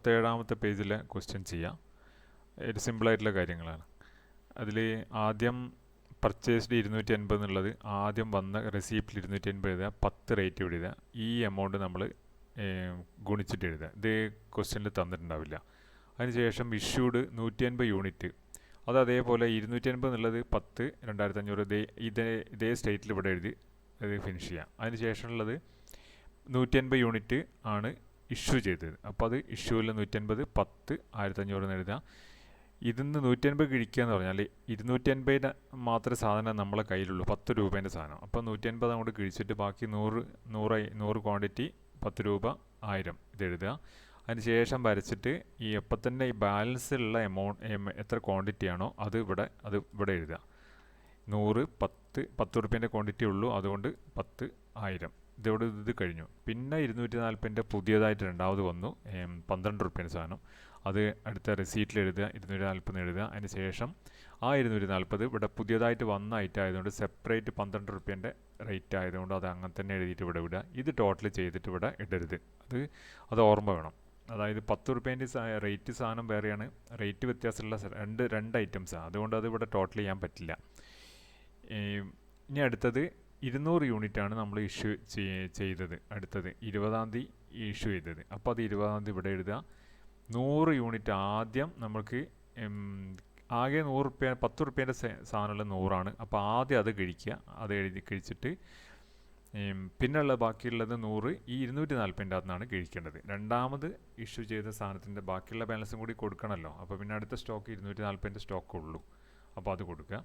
7ാമത്തെ പേജിലെ ക്വസ്റ്റ്യൻ ചെയ്യാം. ഒരു സിമ്പിളായിട്ടുള്ള കാര്യങ്ങളാണ്. അതിൽ ആദ്യം പർച്ചേസ്ഡ് 280 എന്നുള്ളത് ആദ്യം വന്ന റെസിപ്റ്റിൽ 280 എഴുതുക, 10 റേറ്റ് ഇവിടെ എഴുതുക. ഈ എമൗണ്ട് നമ്മൾ ഗുണിച്ചിട്ട് എഴുതുക. ഇത് ക്വസ്റ്റ്യനിൽ തന്നിട്ടുണ്ടാവില്ല. അതിനുശേഷം ഇഷ്യൂഡ് 150 യൂണിറ്റ്, അത് അതേപോലെ 280 എന്നുള്ളത് 10 2500 ഇതേ സ്റ്റേറ്റിൽ ഇവിടെ എഴുതി ഇത് ഫിനിഷ് ചെയ്യാം. അതിന് ശേഷമുള്ളത് 150 യൂണിറ്റ് ആണ് ഇഷ്യൂ ചെയ്തത്. അപ്പോൾ അത് ഇഷ്യൂവിൽ 150 10 1500 എന്ന് എഴുതാം. ഇതിന്ന് 150 കിഴിക്കുക എന്ന് പറഞ്ഞാൽ 250 മാത്രമേ സാധനം നമ്മളെ കയ്യിലുള്ളൂ, 10 രൂപേൻ്റെ സാധനം. അപ്പോൾ 150 അങ്ങോട്ട് കിഴിച്ചിട്ട് ബാക്കി 100 ക്വാണ്ടിറ്റി 10 രൂപ 1000 ഇത് എഴുതുക. അതിന് ശേഷം വരച്ചിട്ട് ഈ എപ്പം തന്നെ ഈ ബാലൻസിലുള്ള എത്ര ക്വാണ്ടിറ്റി ആണോ അത് ഇവിടെ എഴുതുക. 100 10 റുപ്യേൻ്റെ ക്വാണ്ടിറ്റി ഉള്ളൂ, അതുകൊണ്ട് 10 1000 ഇത് കഴിഞ്ഞു. പിന്നെ 240 പുതിയതായിട്ട് രണ്ടാമത് വന്നു, 12 റുപ്യേൻ്റെ സാധനം. അത് അടുത്ത റെസീറ്റിൽ എഴുതുക, 240 എഴുതുക. അതിന് ശേഷം ആ 240 ഇവിടെ പുതിയതായിട്ട് വന്ന ഐറ്റം ആയതുകൊണ്ട് സെപ്പറേറ്റ് 12 റുപ്യേൻ്റെ റേറ്റ് ആയതുകൊണ്ട് അത് അങ്ങനെ തന്നെ എഴുതിയിട്ട് ഇവിടെ വിടുക. ഇത് ടോട്ടൽ ചെയ്തിട്ട് ഇവിടെ ഇടരുത്, അത് ഓർമ്മ വേണം. അതായത് 10 റുപ്യേൻ്റെ റേറ്റ് സാധനം വേറെയാണ്, റേറ്റ് വ്യത്യാസമുള്ള രണ്ട് ഐറ്റംസാണ്, അതുകൊണ്ട് അത് ഇവിടെ ടോട്ടൽ ചെയ്യാൻ പറ്റില്ല. ഇനി അടുത്തത് 200 യൂണിറ്റാണ് നമ്മൾ ഇഷ്യൂ ചെയ്തത്. അടുത്തത് 20-ാം തീയതി ഇഷ്യൂ ചെയ്തത്. അപ്പോൾ അത് 20-ാം തീയതി ഇവിടെ എഴുതുക. 100 യൂണിറ്റ് ആദ്യം നമുക്ക് ആകെ 100 റുപ്യ 10 റുപ്യേൻ്റെ സാധനമുള്ള 100ആണ്. അപ്പോൾ ആദ്യം അത് കഴിക്കുക, അത് കഴിച്ചിട്ട് പിന്നെയുള്ള ബാക്കിയുള്ളത് 100 ഈ 240 അകത്തുനിന്നാണ് കഴിക്കേണ്ടത്. രണ്ടാമത് ഇഷ്യൂ ചെയ്ത സാധനത്തിൻ്റെ ബാക്കിയുള്ള ബാലൻസും കൂടി കൊടുക്കണമല്ലോ. അപ്പോൾ പിന്നെ അടുത്ത സ്റ്റോക്ക് 240 സ്റ്റോക്ക് ഉള്ളൂ, അപ്പോൾ അത് കൊടുക്കുക.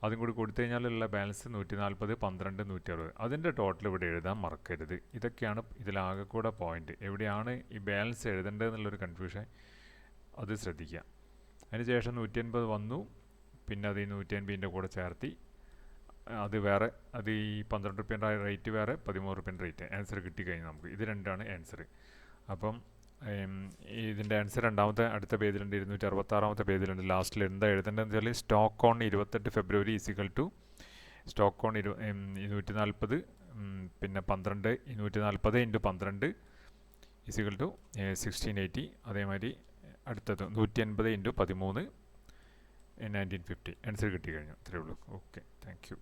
അതും കൂടി കൊടുത്തു കഴിഞ്ഞാലുള്ള ബാലൻസ് 140 12 160. അതിൻ്റെ ടോട്ടൽ ഇവിടെ എഴുതാൻ മറക്കരുത്. ഇതൊക്കെയാണ് ഇതിലാകെ കൂടെ പോയിന്റ്. എവിടെയാണ് ഈ ബാലൻസ് എഴുതേണ്ടതെന്നുള്ളൊരു കൺഫ്യൂഷൻ, അത് ശ്രദ്ധിക്കുക. അതിനുശേഷം 180 വന്നു, പിന്നെ അത് ഈ 180ൻ്റെ കൂടെ ചേർത്തി, അത് വേറെ, അത് ഈ 12 റുപ്യേൻ്റെ റേറ്റ് വേറെ, 13 റുപ്യേൻ്റെ റേറ്റ്. ആൻസർ കിട്ടിക്കഴിഞ്ഞു നമുക്ക്. ഇത് രണ്ടാണ് ആൻസർ. അപ്പം ഇതിൻ്റെ ആൻസർ അടുത്ത പേജിലുണ്ട്, 266-ാമത്തെ പേജിലുണ്ട്. ലാസ്റ്റിൽ എന്താ എഴുതേണ്ടതെന്ന് വെച്ചാൽ stock on 28 February = stock on 140 പിന്നെ 12 240 × 12 = 1680. അതേമാതിരി അടുത്തത് 180 × 13 1950. ആൻസർ കിട്ടിക്കഴിഞ്ഞു. അത്രയേ ഉള്ളൂ. Okay, thank you.